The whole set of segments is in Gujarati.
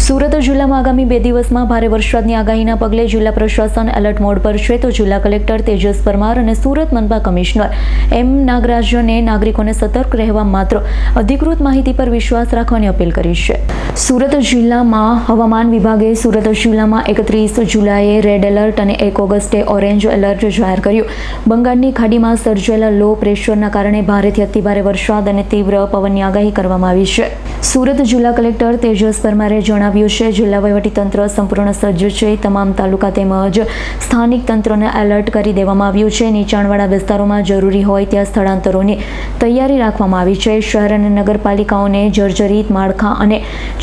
સુરત જિલ્લામાં આગામી 2 દિવસમાં ભારે વરસાદની આગાહીના પગલે જિલ્લા પ્રશાસન એલર્ટ મોડ પર છે. તો જિલ્લા કલેક્ટર તેજસ પરમાર અને સુરત મનપા કમિશનર એમ નાગરાજને નાગરિકોને સતર્ક રહેવા માત્ર અધિકૃત માહિતી પર વિશ્વાસ રાખવાની અપીલ કરી છે. સુરત જિલ્લામાં હવામાન વિભાગે સુરત જિલ્લામાં 31 જુલાઈએ રેડ એલર્ટ અને 1 ઓગસ્ટે ઓરેન્જ એલર્ટ જાહેર કર્યું. બંગાળની ખાડીમાં સર્જાયેલા લો પ્રેશરના કારણે ભારેથી અતિભારે વરસાદ અને તીવ્ર પવનની આગાહી કરવામાં આવી છે. સુરત જિલ્લા કલેક્ટર તેજસ પરમારે જણાવ્યું છે, જિલ્લા વહીવટીતંત્ર સંપૂર્ણ સજ્જ છે. તમામ તાલુકા તેમજ સ્થાનિક તંત્રને એલર્ટ કરી દેવામાં આવ્યું છે. નીચાણવાળા વિસ્તારોમાં જરૂરી હોય ત્યાં સ્થળાંતરોની તૈયારી રાખવામાં આવી છે. શહેર અને નગરપાલિકાઓને જર્જરિત માળખા અને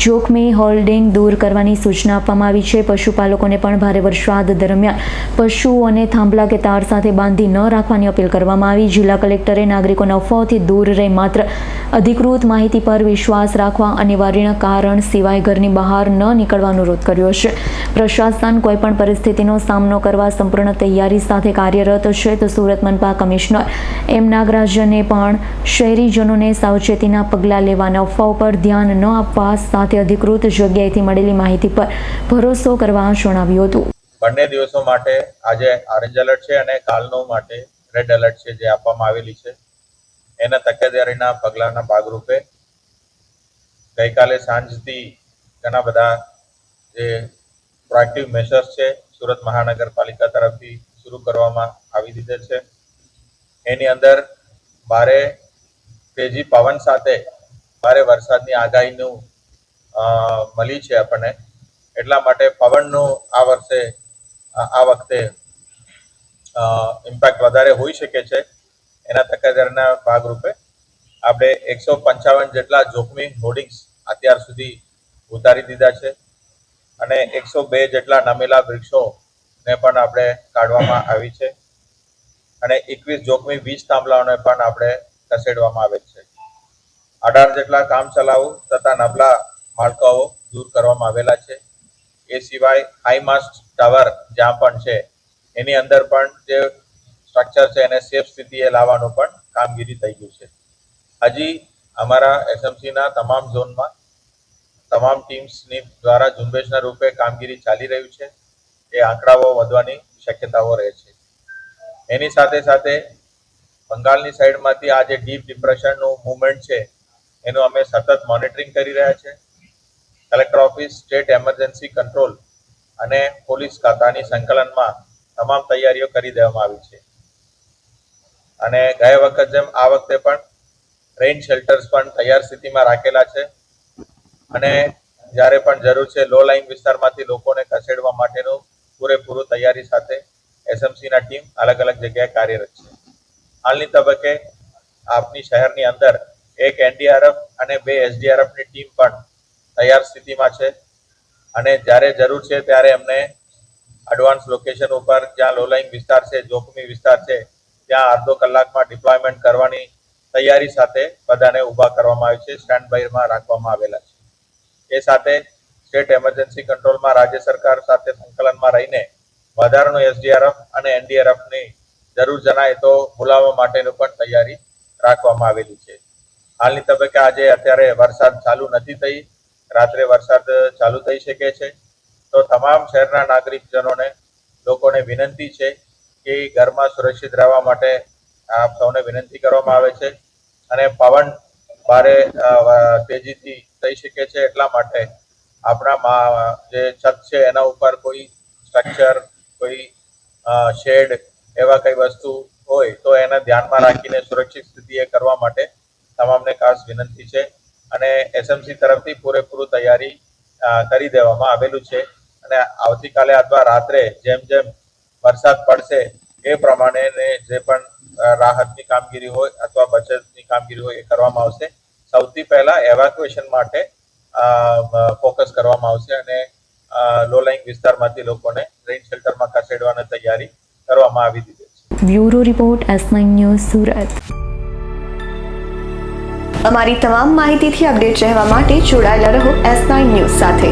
જોખમી હોલ્ડિંગ દૂર કરવાની સૂચના આપવામાં આવી છે. પશુપાલકોને પણ ભારે વરસાદ દરમિયાન પશુઓને થાંભલા કે તાર સાથે બાંધી ન રાખવાની અપીલ કરવામાં આવી. જિલ્લા કલેક્ટરે નાગરિકોને અફવાઓથી દૂર રહી માત્ર અધિકૃત માહિતી પર વિશ્વાસ રાખવા, અનિવાર્ય કારણ સિવાય ઘરની બહાર ન નીકળવા અનુરોધ કર્યો છે. પ્રશાસન કોઈપણ પરિસ્થિતિનો સામનો કરવા સંપૂર્ણ તૈયારી સાથે કાર્યરત છે. તો સુરત મનપા કમિશનર એમ નાગરાજને પણ શહેરીજનોને સાવચેતીના પગલાં લેવાના અફવાઓ પર ધ્યાન ન આપવા સાથે અધિકૃત જગ્યાએથી મળેલી માહિતી પર ભરોસો કરવા જણાવ્યું હતું. બંને દિવસો માટે આજે ઓરેન્જ એલર્ટ છે અને કાલનો માટે રેડ એલર્ટ છે જે આપવામાં આવેલી છે. એના તકેદારીના પગલાંના ભાગરૂપે ગઈકાલે સાંજથી ઘણા બધા જે પ્રોએક્ટિવ મેશર્સ છે સુરત મહાનગરપાલિકા તરફથી શરૂ કરવામાં આવી દીધેલ છે. એની અંદર ભારે તેજી પવન સાથે ભારે વરસાદની આગાહીનું મળી છે આપણને. એટલા માટે પવનનું આ વખતે ઇમ્પેક્ટ વધારે હોઈ શકે છે. એના તકેદારીના ભાગરૂપે આપણે 155 જેટલા જોખમી હોર્ડિંગ્સ અત્યાર સુધી ઉતારી દીધા છે અને 102 જેટલા નમેલા વૃક્ષોને પણ આપણે કાઢવામાં આવી છે અને 21 જોખમી વીજ થાંભલાઓને પણ આપણે ખસેડવામાં આવે છે. 18 જેટલા કામચલાઉ તથા નબળા માળખાઓ દૂર કરવામાં આવેલા છે. એ સિવાય હાઈ માસ્ટ ટાવર જ્યાં પણ છે એની અંદર પણ જે સ્ટ્રક્ચર છે એને સેફ સ્થિતિએ લાવવાનું પણ કામગીરી થઈ ગયું છે. હજી અમારા એસએમસીના તમામ ઝોનમાં તમામ ટીમ્સની દ્વારા ઝુંબેશના રૂપે કામગીરી ચાલી રહ્યું છે. એ આંકડાઓ વધવાની શક્યતાઓ રહે છે. એની સાથે સાથે બંગાળની સાઈડમાંથી આ જે ડીપ ડિપ્રેશનનું મૂવમેન્ટ છે એનું અમે સતત મોનિટરિંગ કરી રહ્યા છે. Collector office, state emergency control અને પોલીસ ખાતાની સંકલનમાં તમામ તૈયારીઓ કરી દેવામાં આવી છે અને ગયા વખત જેમ આ વખતે પણ રેઇન શેલ્ટર્સ પણ તૈયાર સ્થિતિમાં રાખેલા છે અને જ્યારે પણ જરૂર છે લો લાઇન વિસ્તારમાંથી લોકોને ખસેડવા માટેનું પૂરેપૂરું તૈયારી સાથે એસએમસીના ટીમ અલગ અલગ જગ્યાએ કાર્યરત છે. હાલની તબક્કે આપની શહેરની અંદર 1 એનડીઆરએફ અને 2 એસડીઆરએફની ટીમ પણ તૈયાર સ્થિતિમાં છે અને જ્યારે જરૂર છે ત્યારે એમને એડવાન્સ લોકેશન ઉપર જ્યાં લો લાઇન વિસ્તાર છે, જોખમી વિસ્તાર છે, ત્યાં અડધો કલાકમાં ડિપ્લોયમેન્ટ કરવાની તૈયારી સાથે બધાને ઊભા કરવામાં આવે છે, સ્ટેન્ડ બાયમાં રાખવામાં આવેલા છે. એ સાથે સ્ટેટ એમરજન્સી કંટ્રોલમાં રાજ્ય સરકાર સાથે સંકલનમાં રહીને વધારાનો એસડીઆરએફ અને એનડીઆરએફની જરૂર જણાય તો બોલાવવા માટેનું પણ તૈયારી રાખવામાં આવેલી છે. હાલની તબક્કે આજે અત્યારે વરસાદ ચાલુ નથી થઈ, રાત્રે વરસાદ ચાલુ થઈ શકે છે. તો તમામ શહેરના નાગરિકજનોને લોકોને વિનંતી છે કે ઘરમાં સુરક્ષિત રહેવા માટે આપ સૌને વિનંતી કરવામાં આવે છે અને પવન ભારે તેજીથી થઈ શકે છે. એટલા માટે આપણા જે છત છે એના ઉપર કોઈ સ્ટ્રક્ચર, કોઈ શેડ એવા કઈ વસ્તુ હોય તો એને ધ્યાનમાં રાખીને સુરક્ષિત સ્થિતિએ કરવા માટે તમામને ખાસ વિનંતી છે અને એસએમસી તરફથી પૂરેપૂરું તૈયારી કરી દેવામાં આવેલું છે અને આવતીકાલે અથવા રાત્રે જેમ જેમ વરસાદ પડશે એ પ્રમાણે જે પણ રાહતની કામગીરી હોય અથવા બચતની કામગીરી હોય એ કરવામાં આવશે. સૌથી પહેલા એવાક્યુએશન માટે ફોકસ કરવામાં આવશે અને લો લાઇંગ વિસ્તારમાંથી લોકોને રેઇન શેલ્ટરમાં ખસેડવાની તૈયારી કરવામાં આવી દીધી છે. Bureau report S9 news Surat. અમારી તમામ માહિતીથી અપડેટ રહેવા માટે જોડાયેલા રહો S9 ન્યૂઝ સાથે.